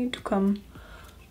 going to come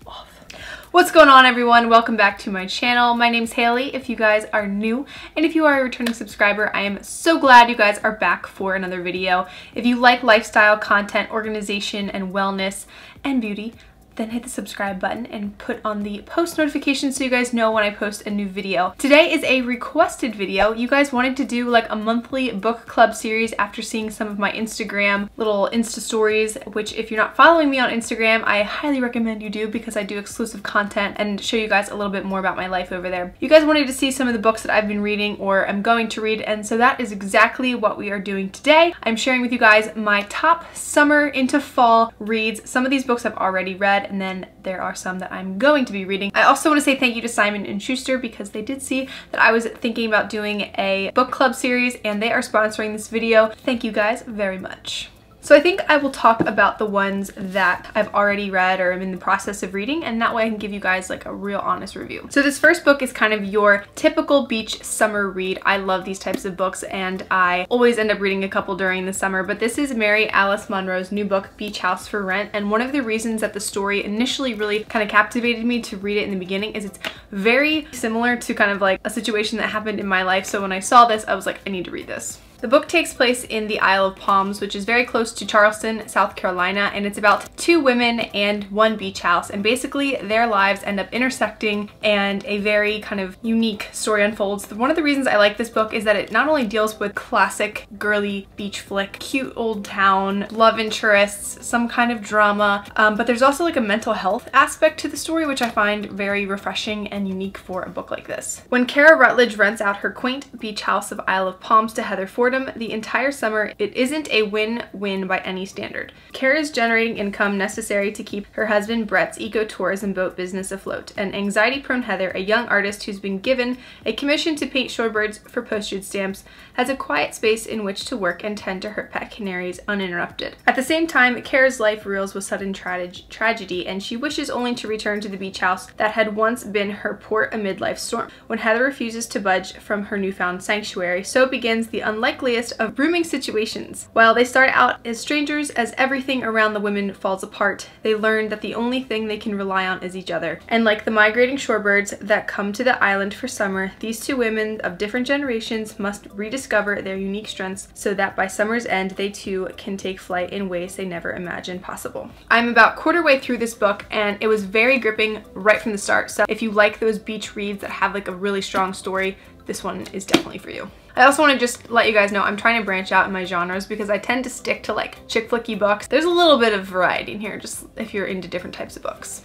off. What's going on, everyone? Welcome back to my channel. My name's Haley if you guys are new, and if you are a returning subscriber, I am so glad you guys are back for another video. If you like lifestyle content, organization, and wellness and beauty, then hit the subscribe button and put on the post notifications so you guys know when I post a new video. Today is a requested video. You guys wanted to do like a monthly book club series after seeing some of my Instagram little Insta stories, which if you're not following me on Instagram, I highly recommend you do because I do exclusive content and show you guys a little bit more about my life over there. You guys wanted to see some of the books that I've been reading or am going to read, and so that is exactly what we are doing today. I'm sharing with you guys my top summer into fall reads. Some of these books I've already read, and then there are some that I'm going to be reading. I also want to say thank you to Simon & Schuster because they did see that I was thinking about doing a book club series and they are sponsoring this video. Thank you guys very much. So I think I will talk about the ones that I've already read or am in the process of reading, and that way I can give you guys like a real honest review. So this first book is kind of your typical beach summer read. I love these types of books and I always end up reading a couple during the summer, but this is Mary Alice Monroe's new book, Beach House for Rent, and one of the reasons that the story initially really kind of captivated me to read it in the beginning is it's very similar to kind of like a situation that happened in my life. So when I saw this, I was like, I need to read this. The book takes place in the Isle of Palms, which is very close to Charleston, South Carolina, and it's about two women and one beach house, and basically their lives end up intersecting and a very kind of unique story unfolds. One of the reasons I like this book is that it not only deals with classic girly beach flick, cute old town, love interests, some kind of drama, but there's also like a mental health aspect to the story, which I find very refreshing and unique for a book like this. When Kara Rutledge rents out her quaint beach house of Isle of Palms to Heather Fordham the entire summer, it isn't a win-win by any standard. Kara is generating income necessary to keep her husband Brett's eco-tourism boat business afloat, and anxiety-prone Heather, a young artist who's been given a commission to paint shorebirds for postage stamps, has a quiet space in which to work and tend to her pet canaries uninterrupted. At the same time, Kara's life reels with sudden tragedy, and she wishes only to return to the beach house that had once been her port amid life's storm. When Heather refuses to budge from her newfound sanctuary, so begins the unlikeliest of rooming situations. While they start out as strangers, as everything around the women falls apart, they learn that the only thing they can rely on is each other. And like the migrating shorebirds that come to the island for summer, these two women of different generations must rediscover their unique strengths so that by summer's end, they too can take flight in ways they never imagined possible. I'm about quarter way through this book and it was very gripping right from the start. So if you like those beach reads that have like a really strong story, this one is definitely for you. I also want to just let you guys know I'm trying to branch out in my genres because I tend to stick to like chick flicky books. There's a little bit of variety in here just if you're into different types of books.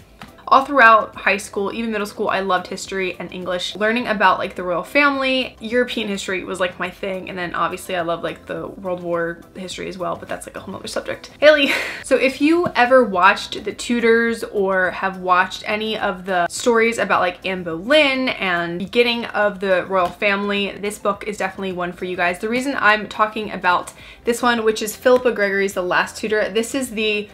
All throughout high school, even middle school, I loved history and English. Learning about like the royal family, European history was like my thing, and then obviously I love like the World War history as well, but that's like a whole nother subject. Haley! So if you ever watched The Tudors or have watched any of the stories about like Anne Boleyn and beginning of the royal family, this book is definitely one for you guys. The reason I'm talking about this one, which is Philippa Gregory's The Last Tutor, this is the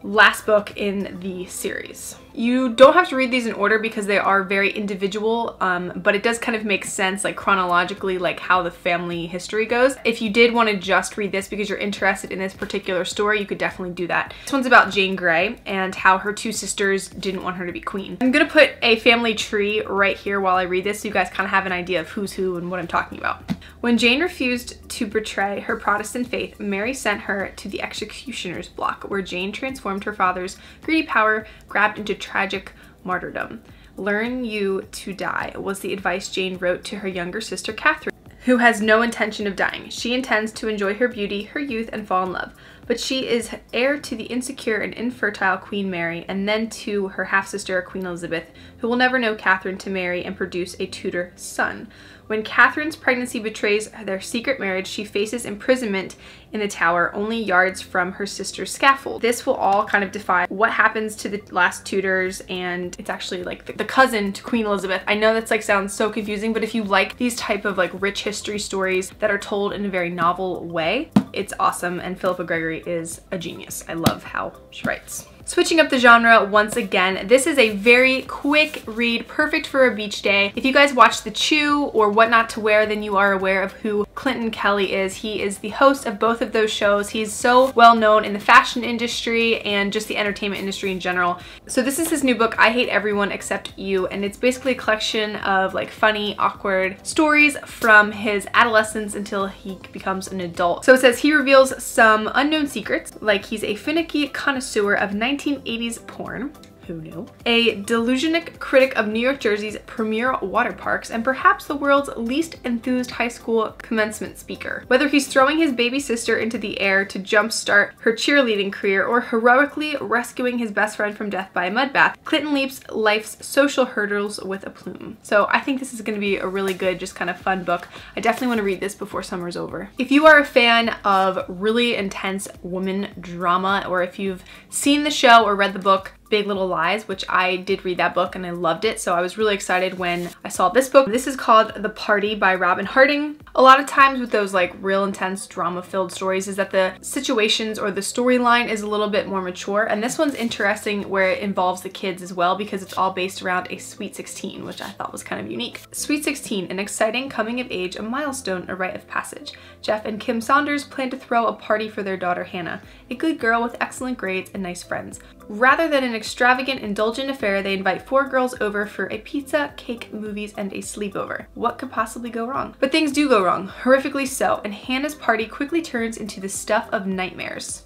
last book in the series. You don't have to read these in order because they are very individual, but it does kind of make sense like chronologically like how the family history goes. If you did want to just read this because you're interested in this particular story, you could definitely do that. This one's about Jane Grey and how her two sisters didn't want her to be queen. I'm gonna put a family tree right here while I read this so you guys kind of have an idea of who's who and what I'm talking about. When Jane refused to betray her Protestant faith, Mary sent her to the executioner's block, where Jane transformed her father's greedy power, grabbed into tragic martyrdom. Learn you to die was the advice Jane wrote to her younger sister Catherine, who has no intention of dying. She intends to enjoy her beauty, her youth, and fall in love. But she is heir to the insecure and infertile Queen Mary, and then to her half-sister Queen Elizabeth, who will never know Catherine to marry and produce a Tudor son. When Catherine's pregnancy betrays their secret marriage, she faces imprisonment in the Tower, only yards from her sister's scaffold. This will all kind of define what happens to the last Tudors, and it's actually like the cousin to Queen Elizabeth. I know that's like sounds so confusing, but if you like these type of like rich history stories that are told in a very novel way, it's awesome, and Philippa Gregory is a genius. I love how she writes. Switching up the genre once again, this is a very quick read, perfect for a beach day. If you guys watch The Chew or What Not to Wear, then you are aware of who Clinton Kelly is. He is the host of both of those shows. He's so well known in the fashion industry and just the entertainment industry in general. So this is his new book, I Hate Everyone Except You, and it's basically a collection of like funny, awkward stories from his adolescence until he becomes an adult. So it says he reveals some unknown secrets, like he's a finicky connoisseur of 1980s porn. Who knew? A delusionic critic of New York Jersey's premier water parks, and perhaps the world's least enthused high school commencement speaker. Whether he's throwing his baby sister into the air to jumpstart her cheerleading career or heroically rescuing his best friend from death by a mud bath, Clinton leaps life's social hurdles with a plume. So I think this is going to be a really good, just kind of fun book. I definitely want to read this before summer's over. If you are a fan of really intense woman drama, or if you've seen the show or read the book Big Little Lies, which I did read that book and I loved it, so I was really excited when I saw this book. This is called The Party by Robin Harding. A lot of times with those like real intense drama-filled stories is that the situations or the storyline is a little bit more mature, and this one's interesting where it involves the kids as well because it's all based around a Sweet 16, which I thought was kind of unique. Sweet 16, an exciting coming of age, a milestone, a rite of passage. Jeff and Kim Saunders plan to throw a party for their daughter Hannah, a good girl with excellent grades and nice friends. Rather than an extravagant, indulgent affair, they invite 4 girls over for a pizza, cake, movies, and a sleepover. What could possibly go wrong? But things do go wrong, horrifically so, and Hannah's party quickly turns into the stuff of nightmares.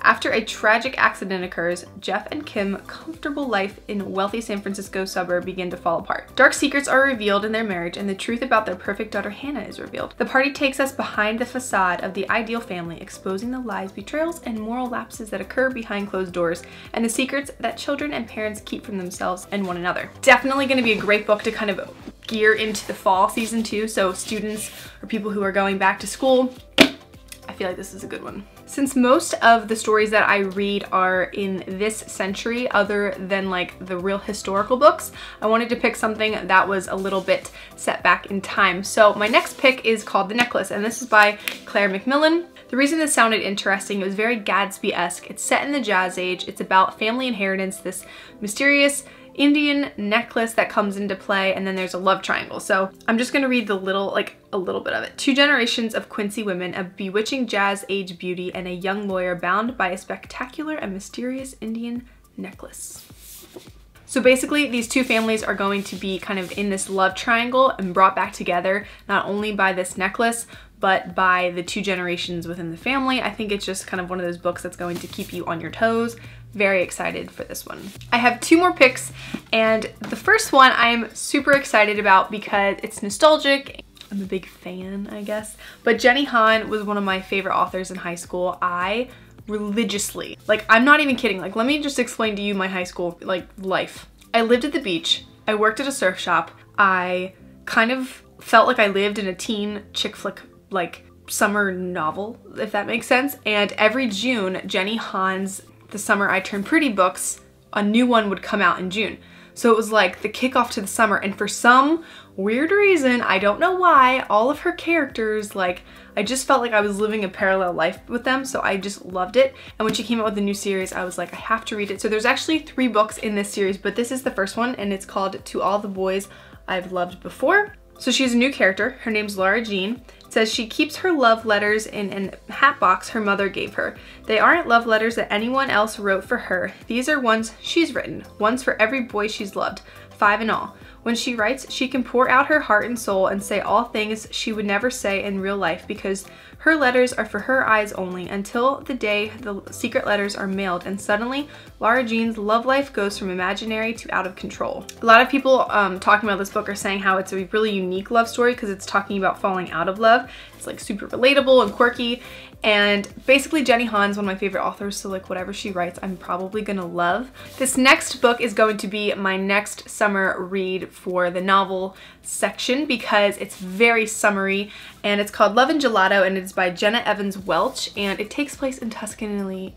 After a tragic accident occurs, Jeff and Kim's comfortable life in wealthy San Francisco suburb begin to fall apart. Dark secrets are revealed in their marriage, and the truth about their perfect daughter Hannah is revealed. The party takes us behind the facade of the ideal family, exposing the lies, betrayals, and moral lapses that occur behind closed doors, and the secrets that children and parents keep from themselves and one another. Definitely going to be a great book to kind of gear into the fall season too, so students or people who are going back to school, I feel like this is a good one. Since most of the stories that I read are in this century, other than like the real historical books, I wanted to pick something that was a little bit set back in time. So my next pick is called The Necklace, and this is by Claire Macmillan. The reason this sounded interesting, it was very Gatsby-esque. It's set in the Jazz Age. It's about family inheritance, this mysterious Indian necklace that comes into play, and then there's a love triangle. So I'm just gonna read a little bit of it. 2 generations of Quincy women, a bewitching Jazz Age beauty, and a young lawyer bound by a spectacular and mysterious Indian necklace. So basically these 2 families are going to be kind of in this love triangle and brought back together, not only by this necklace, but by the 2 generations within the family. I think it's just kind of one of those books that's going to keep you on your toes. Very excited for this one. I have 2 more picks, and the first one I'm super excited about because it's nostalgic. I'm a big fan, I guess. But Jenny Han was one of my favorite authors in high school. I religiously, like, I'm not even kidding. Like, let me just explain to you my high school, like, life. I lived at the beach. I worked at a surf shop. I kind of felt like I lived in a teen chick flick, like, summer novel, if that makes sense. And every June, Jenny Han's The Summer I Turned Pretty books, a new one would come out in June. So it was like the kickoff to the summer, and for some weird reason, I don't know why, all of her characters, like, I just felt like I was living a parallel life with them, so I just loved it. And when she came out with the new series, I was like, I have to read it. So there's actually 3 books in this series, but this is the first one, and it's called To All the Boys I've Loved Before. So she's a new character. Her name's Laura Jean. It says she keeps her love letters in a hat box her mother gave her. They aren't love letters that anyone else wrote for her. These are ones she's written, ones for every boy she's loved, 5 in all. When she writes, she can pour out her heart and soul and say all things she would never say in real life because her letters are for her eyes only until the day the secret letters are mailed, and suddenly Laura Jean's love life goes from imaginary to out of control. A lot of people talking about this book are saying how it's a really unique love story because it's talking about falling out of love. It's like super relatable and quirky, and basically Jenny Han's one of my favorite authors, so like whatever she writes I'm probably gonna love. This next book is going to be my next summer read for the novel section because it's very summery, and it's called Love and Gelato, and it's by Jenna Evans Welch, and it takes place in Tuscany.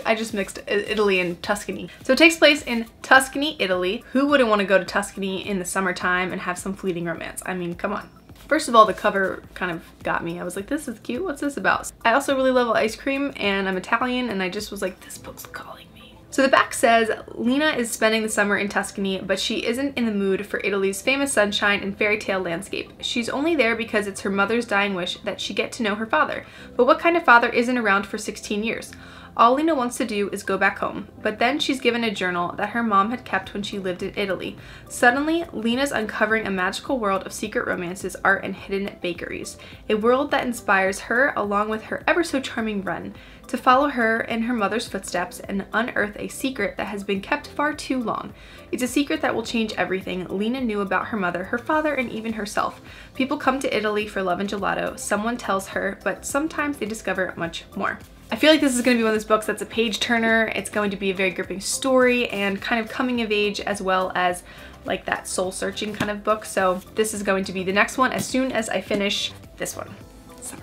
I just mixed Italy and Tuscany. So it takes place in Tuscany, Italy. Who wouldn't want to go to Tuscany in the summertime and have some fleeting romance? I mean, come on. First of all, the cover kind of got me. I was like, this is cute. What's this about? I also really love ice cream, and I'm Italian, and I just was like, this book's calling me. So the back says, Lena is spending the summer in Tuscany, but she isn't in the mood for Italy's famous sunshine and fairy tale landscape. She's only there because it's her mother's dying wish that she get to know her father. But what kind of father isn't around for 16 years? All Lena wants to do is go back home, but then she's given a journal that her mom had kept when she lived in Italy. Suddenly, Lena's uncovering a magical world of secret romances, art, and hidden bakeries. A world that inspires her along with her ever so charming Ren to follow her in her mother's footsteps and unearth a secret that has been kept far too long. It's a secret that will change everything Lena knew about her mother, her father, and even herself. People come to Italy for love and gelato, someone tells her, but sometimes they discover much more. I feel like this is going to be one of those books that's a page turner. It's going to be a very gripping story and kind of coming of age, as well as like that soul searching kind of book. So this is going to be the next one as soon as I finish this one. Summer.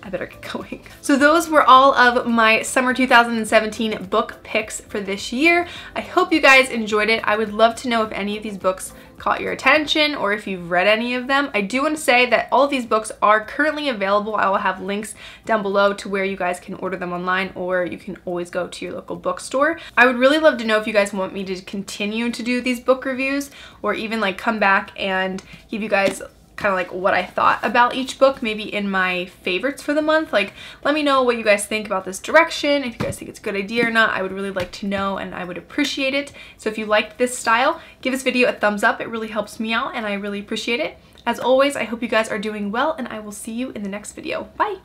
I better get going. So those were all of my summer 2017 book picks for this year. I hope you guys enjoyed it. I would love to know if any of these books caught your attention or if you've read any of them. I do want to say that all of these books are currently available. I will have links down below to where you guys can order them online, or you can always go to your local bookstore. I would really love to know if you guys want me to continue to do these book reviews, or even like come back and give you guys kind of like what I thought about each book, maybe in my favorites for the month. Like, let me know what you guys think about this direction. If you guys think it's a good idea or not, I would really like to know and I would appreciate it. So if you liked this style, give this video a thumbs up. It really helps me out and I really appreciate it. As always, I hope you guys are doing well and I will see you in the next video. Bye!